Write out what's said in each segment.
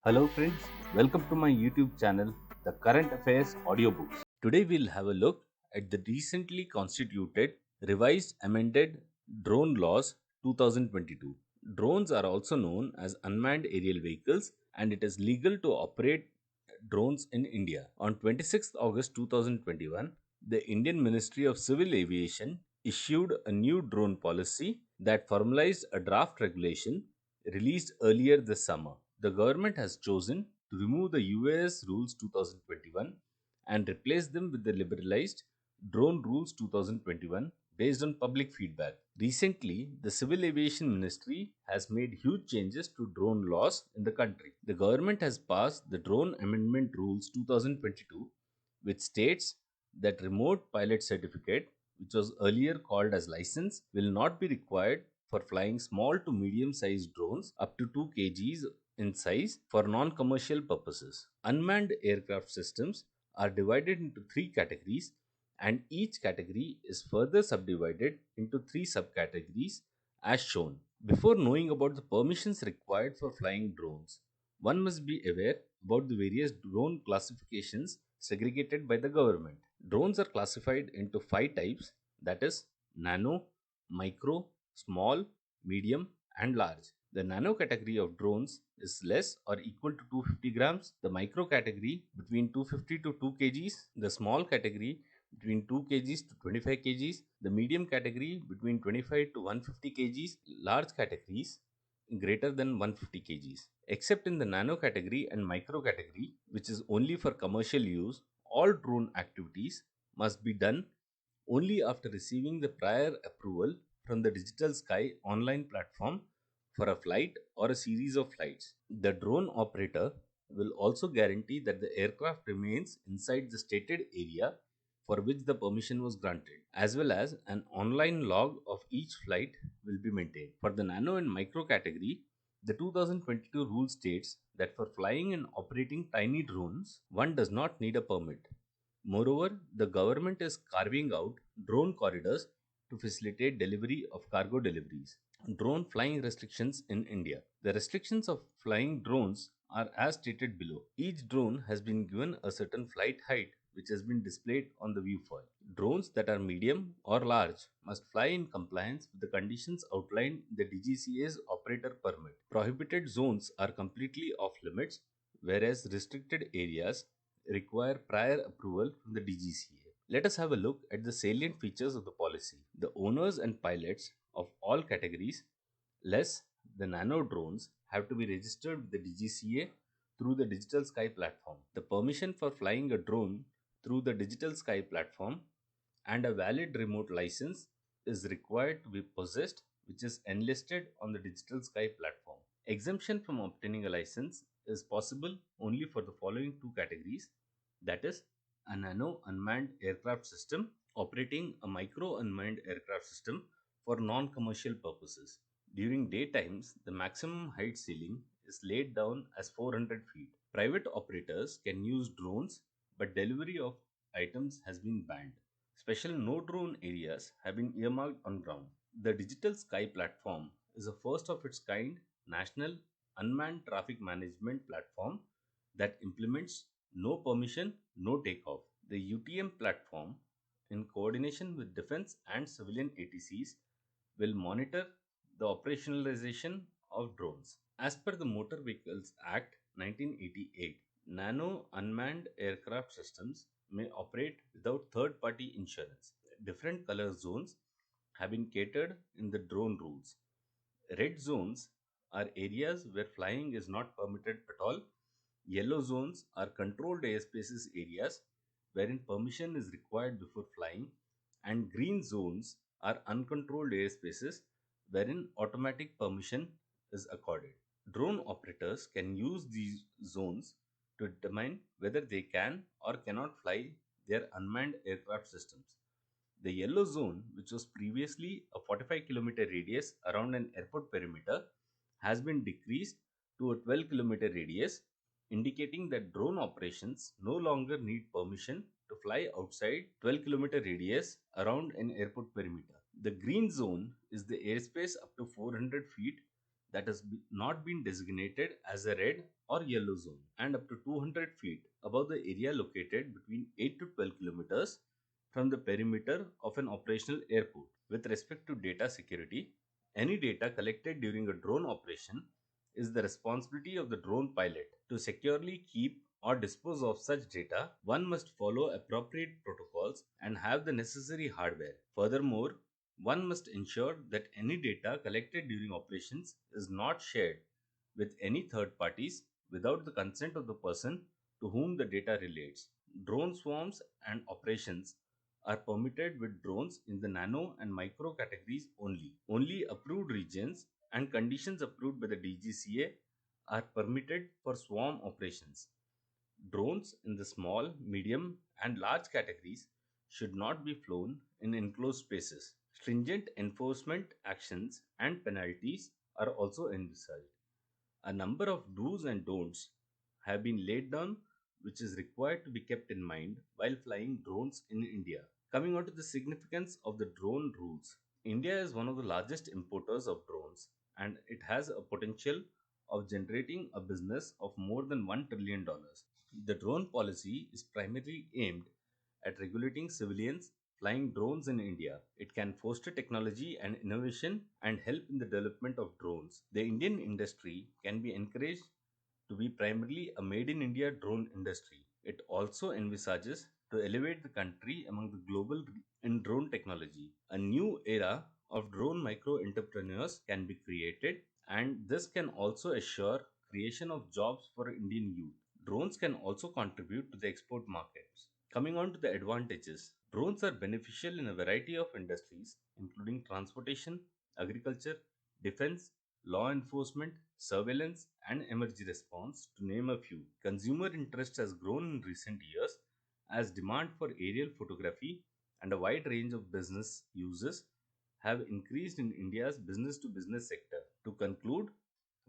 Hello friends, welcome to my YouTube channel, The Current Affairs Audiobooks. Today we'll have a look at the recently constituted revised amended drone laws 2022. Drones are also known as unmanned aerial vehicles and it is legal to operate drones in India. On 26th August 2021, the Indian Ministry of Civil Aviation issued a new drone policy that formalized a draft regulation released earlier this summer. The government has chosen to remove the UAS Rules 2021 and replace them with the liberalized Drone Rules 2021 based on public feedback. Recently, the Civil Aviation Ministry has made huge changes to drone laws in the country. The government has passed the Drone Amendment Rules 2022, which states that remote pilot certificate, which was earlier called as license, will not be required for flying small to medium sized drones up to 2 kgs in size for non commercial purposes. Unmanned aircraft systems are divided into three categories, and each category is further subdivided into three subcategories as shown. Before knowing about the permissions required for flying drones, one must be aware about the various drone classifications segregated by the government. Drones are classified into five types, that is, nano, micro, small, medium, and large. The nano category of drones is less or equal to 250 grams, the micro category between 250 to 2 kgs, the small category between 2 kgs to 25 kgs, the medium category between 25 to 150 kgs, large categories greater than 150 kgs. Except in the nano category and micro category, which is only for commercial use, all drone activities must be done only after receiving the prior approval from the Digital Sky online platform for a flight or a series of flights. The drone operator will also guarantee that the aircraft remains inside the stated area for which the permission was granted, as well as an online log of each flight will be maintained. For the nano and micro category, the 2022 rule states that for flying and operating tiny drones, one does not need a permit. Moreover, the government is carving out drone corridors to facilitate delivery of cargo deliveries. Drone flying restrictions in India. The restrictions of flying drones are as stated below. Each drone has been given a certain flight height which has been displayed on the viewfoil. Drones that are medium or large must fly in compliance with the conditions outlined in the DGCA's operator permit. Prohibited zones are completely off limits, whereas restricted areas require prior approval from the DGCA. Let us have a look at the salient features of the policy. The owners and pilots of all categories, less the nano drones, have to be registered with the DGCA through the Digital Sky platform. The permission for flying a drone through the Digital Sky platform and a valid remote license is required to be possessed, which is enlisted on the Digital Sky platform. Exemption from obtaining a license is possible only for the following two categories, that is, a nano unmanned aircraft system operating a micro unmanned aircraft system for non commercial purposes. During daytimes, the maximum height ceiling is laid down as 400 feet. Private operators can use drones, but delivery of items has been banned. Special no drone areas have been earmarked on ground. The Digital Sky platform is a first of its kind national unmanned traffic management platform that implements no permission, no takeoff. The UTM platform, in coordination with defense and civilian ATCs, will monitor the operationalization of drones. As per the Motor Vehicles Act 1988, nano unmanned aircraft systems may operate without third party insurance. Different color zones have been catered in the drone rules. Red zones are areas where flying is not permitted at all. Yellow zones are controlled airspaces areas wherein permission is required before flying, and green zones are uncontrolled airspaces wherein automatic permission is accorded. Drone operators can use these zones to determine whether they can or cannot fly their unmanned aircraft systems. The yellow zone, which was previously a 45-kilometer radius around an airport perimeter, has been decreased to a 12-kilometer radius, indicating that drone operations no longer need permission to fly outside 12-kilometer radius around an airport perimeter. The green zone is the airspace up to 400 feet that has not been designated as a red or yellow zone, and up to 200 feet above the area located between 8 to 12 kilometers from the perimeter of an operational airport. With respect to data security, any data collected during a drone operation is the responsibility of the drone pilot. To securely keep or dispose of such data, one must follow appropriate protocols and have the necessary hardware. Furthermore, one must ensure that any data collected during operations is not shared with any third parties without the consent of the person to whom the data relates. Drone swarms and operations are permitted with drones in the nano and micro categories only. Only approved regions and conditions approved by the DGCA are permitted for swarm operations. Drones in the small, medium, and large categories should not be flown in enclosed spaces. Stringent enforcement actions and penalties are also envisaged. A number of do's and don'ts have been laid down which is required to be kept in mind while flying drones in India. Coming on to the significance of the drone rules. India is one of the largest importers of drones and it has a potential of generating a business of more than $1 trillion. The drone policy is primarily aimed at regulating civilians flying drones in India. It can foster technology and innovation and help in the development of drones. The Indian industry can be encouraged to be primarily a made in India drone industry. It also envisages to elevate the country among the global in drone technology. A new era of drone micro entrepreneurs can be created, and this can also assure creation of jobs for Indian youth. Drones can also contribute to the export markets. Coming on to the advantages, drones are beneficial in a variety of industries, including transportation, agriculture, defense, law enforcement, surveillance, and emergency response, to name a few. Consumer interest has grown in recent years as demand for aerial photography and a wide range of business uses have increased in India's business to business sector. To conclude,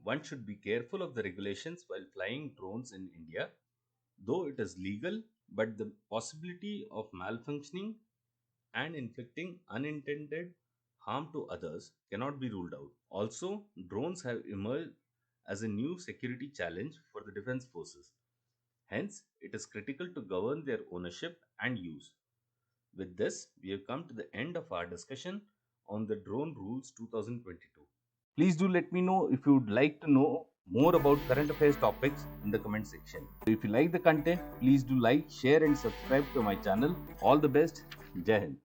one should be careful of the regulations while flying drones in India, though it is legal, but the possibility of malfunctioning and inflicting unintended harm to others cannot be ruled out. Also, drones have emerged as a new security challenge for the defense forces. Hence, it is critical to govern their ownership and use. With this, we have come to the end of our discussion on the Drone Rules 2022. Please do let me know if you would like to know more about current affairs topics in the comment section. If you like the content, please do like, share and subscribe to my channel. All the best. Jai Hind.